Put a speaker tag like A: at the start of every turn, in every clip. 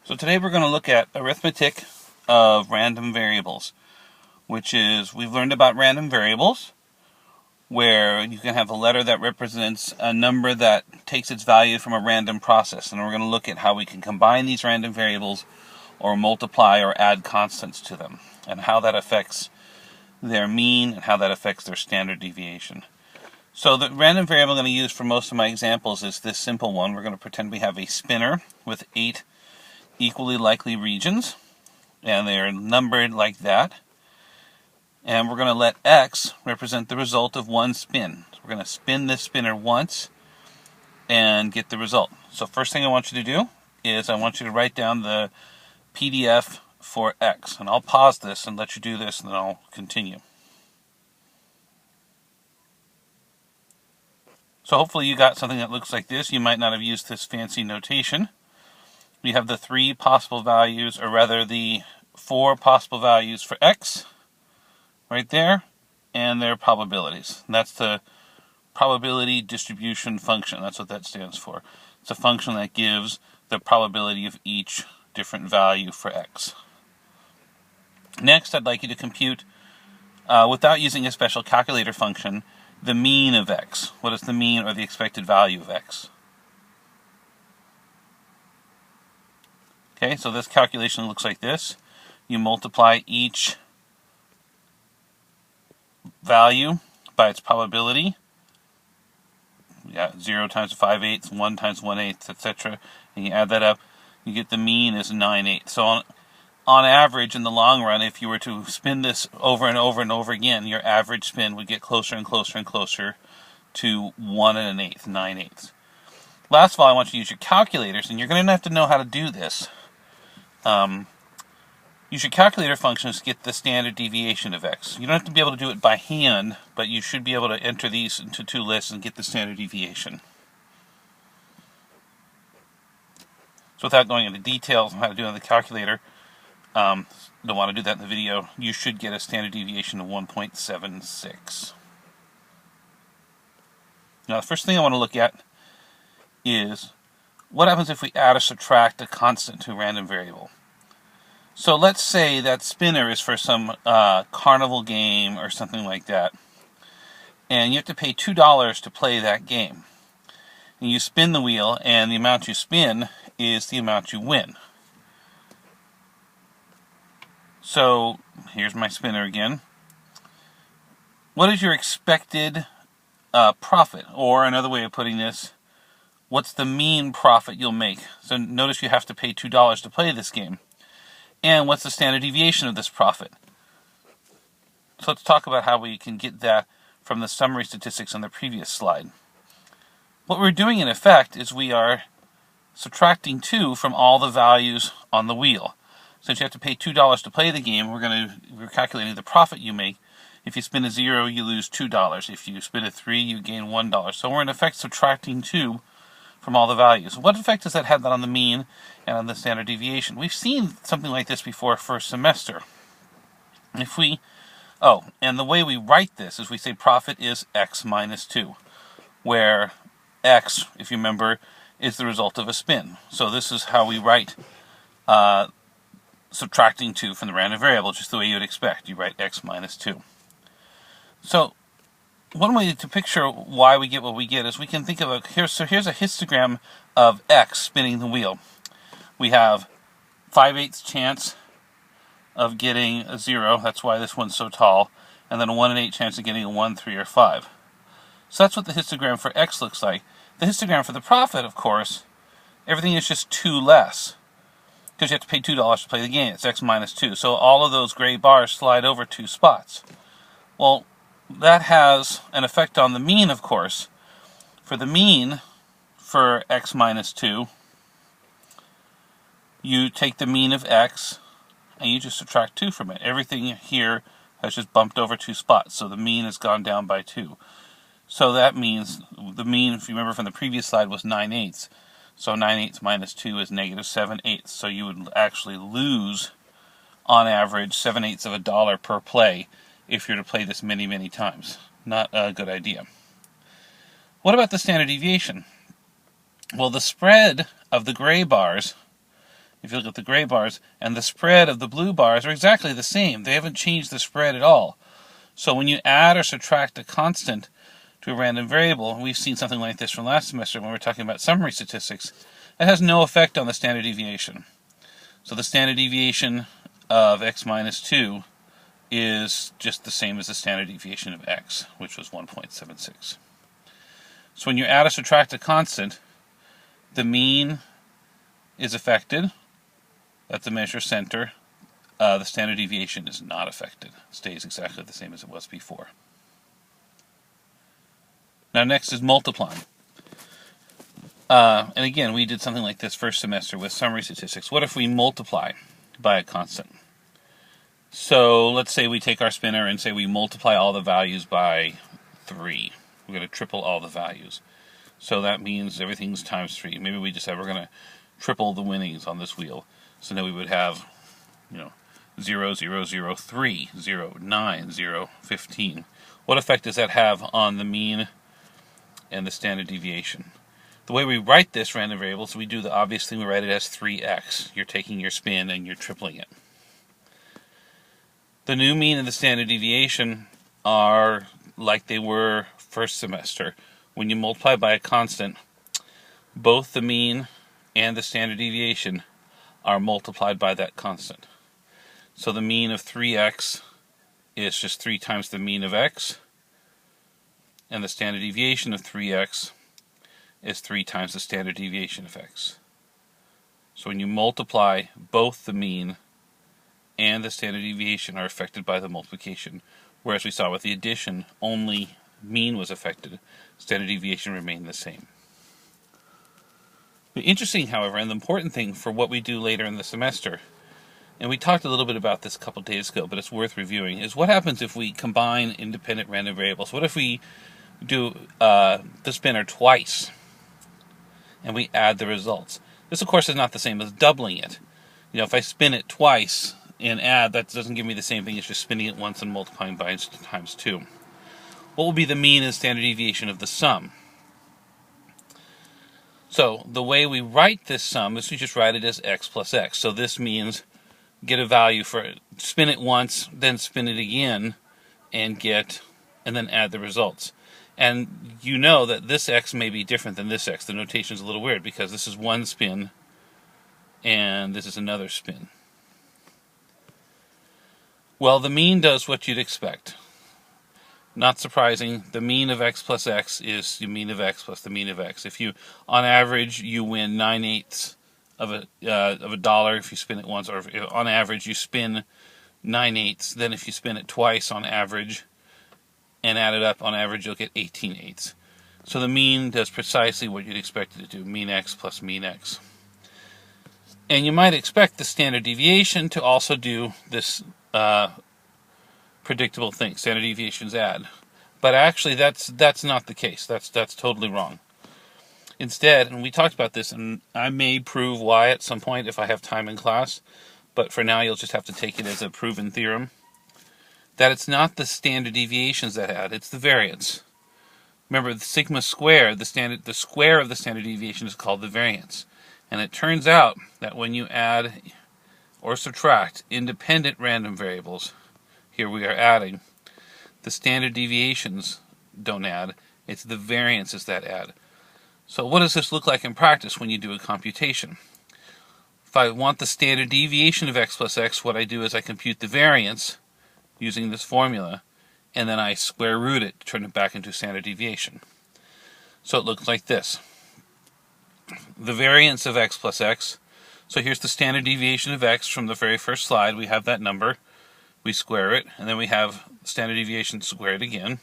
A: So today we're going to look at arithmetic of random variables, which is, we've learned about random variables, where you can have a letter that represents a number that takes its value from a random process. And we're going to look at how we can combine these random variables or multiply or add constants to them, and how that affects their mean and how that affects their standard deviation. So the random variable I'm going to use for most of my examples is this simple one. We're going to pretend we have a spinner with 8 equally likely regions, and they're numbered like that. And we're going to let x represent the result of one spin. So we're going to spin this spinner once and get the result. So first thing I want you to do is I want you to write down the PDF for x. And I'll pause this and let you do this, and then I'll continue. So hopefully you got something that looks like this. You might not have used this fancy notation. We have the 3 possible values, or rather the 4 possible values for x right there, and their probabilities. And that's the probability distribution function. That's what that stands for. It's a function that gives the probability of each different value for x. Next, I'd like you to compute, without using a special calculator function, the mean of x. What is the mean or the expected value of x? Okay, so this calculation looks like this. You multiply each value by its probability. You got 0 times 5/8, 1 times 1/8, etc. And you add that up, you get the mean is 9/8. So on average, in the long run, if you were to spin this over and over and over again, your average spin would get closer and closer and closer to 1 1/8, 9/8. Last of all, I want you to use your calculators, and you're going to have to know how to do this. Use your calculator functions to get the standard deviation of x. You don't have to be able to do it by hand, but you should be able to enter these into 2 lists and get the standard deviation. So without going into details on how to do it on the calculator, don't want to do that in the video, you should get a standard deviation of 1.76. Now the first thing I want to look at is what happens if we add or subtract a constant to a random variable. So let's say that spinner is for some carnival game or something like that, and you have to pay $2 to play that game. And you spin the wheel, and the amount you spin is the amount you win. So here's my spinner again. What is your expected profit? Or another way of putting this, what's the mean profit you'll make? So notice you have to pay $2 to play this game. And what's the standard deviation of this profit? So let's talk about how we can get that from the summary statistics on the previous slide. What we're doing in effect is we are subtracting 2 from all the values on the wheel. Since you have to pay $2 to play the game, we're calculating the profit you make. If you spin a 0, you lose $2. If you spin a 3, you gain $1. So we're in effect subtracting 2 from all the values. What effect does that have on the mean and on the standard deviation? We've seen something like this before first semester. And the way we write this is we say profit is x minus 2, where x, if you remember, is the result of a spin. So this is how we write subtracting 2 from the random variable, just the way you would expect. You write x minus 2. So one way to picture why we get what we get is we can think of here's a histogram of x spinning the wheel. We have 5/8 chance of getting a 0, that's why this one's so tall, and then a 1 in 8 chance of getting a 1, 3, or 5. So that's what the histogram for x looks like. The histogram for the profit, of course, everything is just 2 less, because you have to pay $2 to play the game. It's x minus 2. So all of those gray bars slide over 2 spots. Well, that has an effect on the mean, of course. For the mean for x minus 2, you take the mean of x and you just subtract 2 from it. Everything here has just bumped over 2 spots, so the mean has gone down by 2. So that means the mean, if you remember from the previous slide, was 9/8. So 9/8 minus 2 is negative 7/8. So you would actually lose, on average, 7/8 of a dollar per play if you're to play this many, many times. Not a good idea. What about the standard deviation? Well, the spread of the gray bars if you look at the gray bars, and the spread of the blue bars are exactly the same. They haven't changed the spread at all. So when you add or subtract a constant to a random variable, and we've seen something like this from last semester when we were talking about summary statistics, it has no effect on the standard deviation. So the standard deviation of x minus 2 is just the same as the standard deviation of x, which was 1.76. So when you add or subtract a constant, the mean is affected. That's the measure center. The standard deviation is not affected. It stays exactly the same as it was before. Now next is multiplying. And again, we did something like this first semester with summary statistics. What if we multiply by a constant? So let's say we take our spinner and say we multiply all the values by 3. We're going to triple all the values. So that means everything's times 3. Maybe we just said we're going to triple the winnings on this wheel. So now we would have, 0, 0, 0, 3, 0, 9, 0, 15. What effect does that have on the mean and the standard deviation? The way we write this random variable, so we do the obvious thing, we write it as 3x. You're taking your spin and you're tripling it. The new mean and the standard deviation are like they were first semester. When you multiply by a constant, both the mean and the standard deviation are multiplied by that constant. So the mean of 3x is just 3 times the mean of x, and the standard deviation of 3x is 3 times the standard deviation of x. So when you multiply, both the mean and the standard deviation are affected by the multiplication, whereas we saw with the addition, only mean was affected, standard deviation remained the same. But interesting, however, and the important thing for what we do later in the semester, and we talked a little bit about this a couple days ago, but it's worth reviewing, is what happens if we combine independent random variables? What if we do the spinner twice and we add the results? This, of course, is not the same as doubling it. If I spin it twice and add, that doesn't give me the same thing as just spinning it once and multiplying by times 2. What will be the mean and standard deviation of the sum? So the way we write this sum is we just write it as x plus x. So this means get a value for it, spin it once, then spin it again, and then add the results. And you know that this x may be different than this x. The notation is a little weird because this is one spin and this is another spin. Well, the mean does what you'd expect. Not surprising, the mean of x plus x is the mean of x plus the mean of x. If you, on average, you win 9/8 of a dollar if you spin it once, or if on average you spin 9/8, then if you spin it twice on average and add it up, on average you'll get 18/8. So the mean does precisely what you'd expect it to do, mean x plus mean x. And you might expect the standard deviation to also do this predictable thing, standard deviations add. But actually that's not the case. That's totally wrong. Instead, and we talked about this, and I may prove why at some point if I have time in class, but for now you'll just have to take it as a proven theorem, that it's not the standard deviations that add, it's the variance. Remember, the sigma squared, the square of the standard deviation is called the variance. And it turns out that when you add or subtract independent random variables, here we are adding, the standard deviations don't add, it's the variances that add. So what does this look like in practice when you do a computation? If I want the standard deviation of x plus x, what I do is I compute the variance using this formula, and then I square root it to turn it back into standard deviation. So it looks like this. The variance of x plus x, so here's the standard deviation of x from the very first slide. We have that number, we square it, and then we have standard deviation squared again.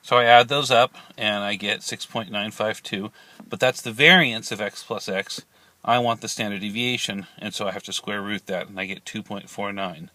A: So I add those up, and I get 6.952, but that's the variance of x plus x. I want the standard deviation, and so I have to square root that, and I get 2.49,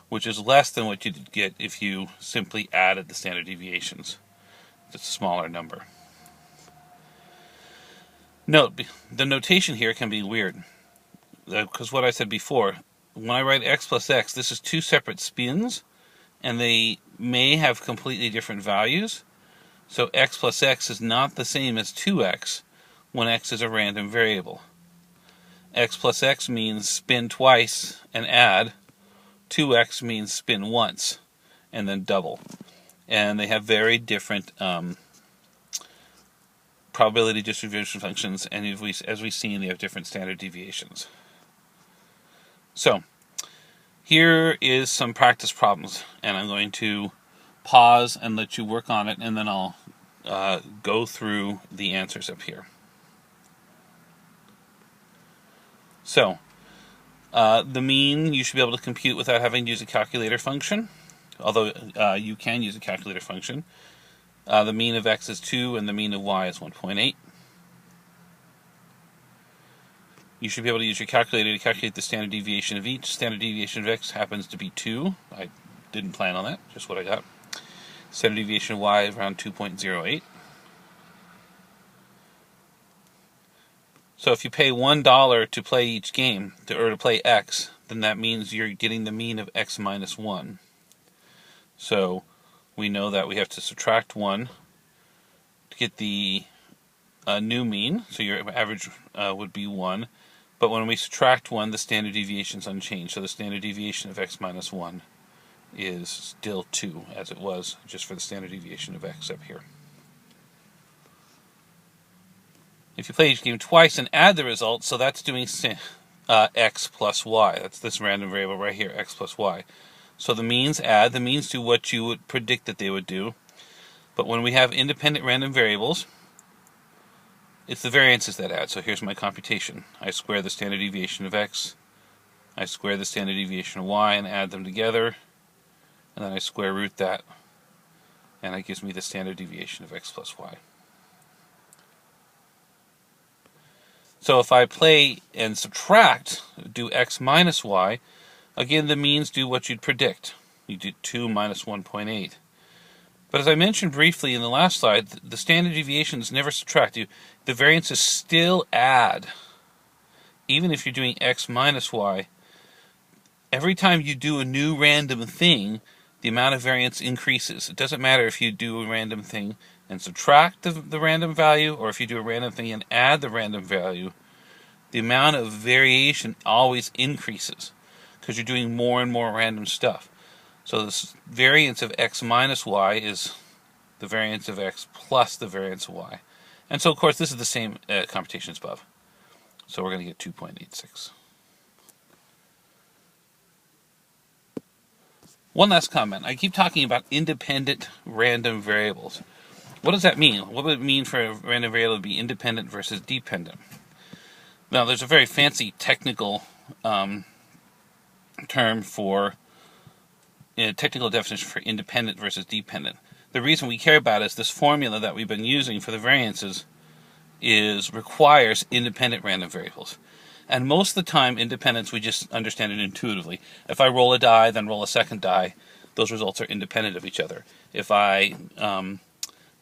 A: which is less than what you'd get if you simply added the standard deviations. It's a smaller number. Note, the notation here can be weird, because what I said before, when I write x plus x, this is two separate spins, and they may have completely different values. So x plus x is not the same as 2x when x is a random variable. x plus x means spin twice and add. 2x means spin once and then double. And they have very different probability distribution functions, and as we've seen, they have different standard deviations. So here is some practice problems, and I'm going to pause and let you work on it, and then I'll go through the answers up here. So the mean you should be able to compute without having to use a calculator function, although you can use a calculator function. The mean of x is 2 and the mean of y is 1.8. You should be able to use your calculator to calculate the standard deviation of each. Standard deviation of x happens to be 2. I didn't plan on that, just what I got. Standard deviation of y is around 2.08. So if you pay $1 to play each game, or to play x, then that means you're getting the mean of x minus 1. So we know that we have to subtract 1 to get the new mean, so your average would be 1. But when we subtract 1, the standard deviation is unchanged, so the standard deviation of x minus 1 is still 2, as it was just for the standard deviation of x up here. If you play each game twice and add the results, so that's doing x plus y. That's this random variable right here, x plus y. So the means add. The means do what you would predict that they would do. But when we have independent random variables, it's the variances that add. So here's my computation. I square the standard deviation of x, I square the standard deviation of y, and add them together. And then I square root that, and that gives me the standard deviation of x plus y. So if I play and subtract, do x minus y, again the means do what you'd predict. You do 2 minus 1.8. But as I mentioned briefly in the last slide, the standard deviations never subtract. The variances still add. Even if you're doing x minus y, every time you do a new random thing, the amount of variance increases. It doesn't matter if you do a random thing and subtract the random value, or if you do a random thing and add the random value, the amount of variation always increases because you're doing more and more random stuff. So this variance of x minus y is the variance of x plus the variance of y. And so, of course, this is the same computation as above. So we're going to get 2.86. One last comment. I keep talking about independent random variables. What does that mean? What would it mean for a random variable to be independent versus dependent? Now, there's a very fancy technical term for technical definition for independent versus dependent. The reason we care about it is this formula that we've been using for the variances requires independent random variables. And most of the time, independence, we just understand it intuitively. If I roll a die, then roll a second die, those results are independent of each other. If I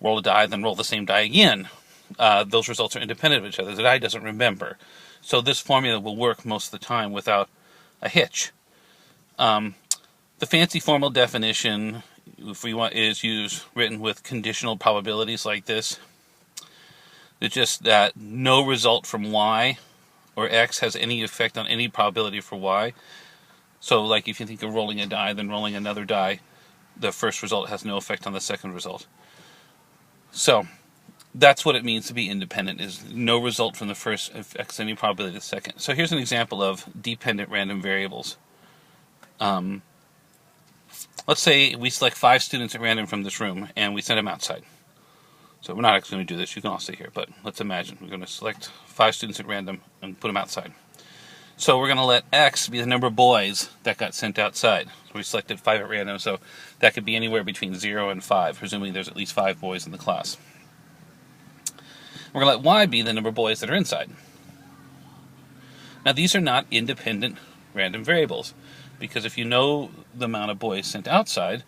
A: roll a die, then roll the same die again, those results are independent of each other. The die doesn't remember. So this formula will work most of the time without a hitch. The fancy formal definition, if we want, is written with conditional probabilities like this. It's just that no result from y or x has any effect on any probability for y. So like if you think of rolling a die, then rolling another die, the first result has no effect on the second result. So that's what it means to be independent, is no result from the first affects any probability of the second. So here's an example of dependent random variables. Let's say we select 5 students at random from this room and we send them outside. So we're not actually going to do this, you can all stay here, but let's imagine we're going to select 5 students at random and put them outside. So we're going to let X be the number of boys that got sent outside. So we selected 5 at random, so that could be anywhere between 0 and 5, presuming there's at least 5 boys in the class. We're going to let Y be the number of boys that are inside. Now these are not independent random variables, because if you know the amount of boys sent outside,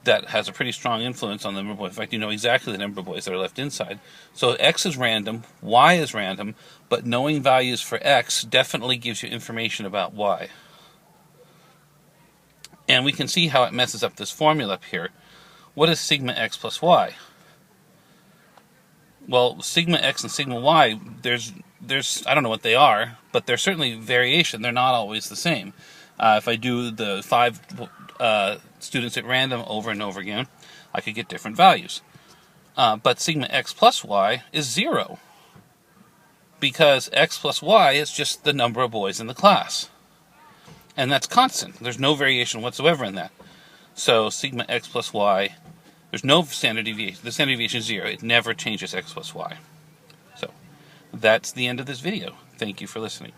A: that has a pretty strong influence on the number of boys. In fact, you know exactly the number of boys that are left inside. So X is random, Y is random, but knowing values for X definitely gives you information about Y. And we can see how it messes up this formula up here. What is sigma X plus Y? Well, sigma X and sigma Y, there's I don't know what they are, but there's certainly variation. They're not always the same. If I do the 5 students at random over and over again, I could get different values. But sigma x plus y is 0, because x plus y is just the number of boys in the class. And that's constant. There's no variation whatsoever in that. So sigma x plus y, there's no standard deviation. The standard deviation is 0. It never changes x plus y. So that's the end of this video. Thank you for listening.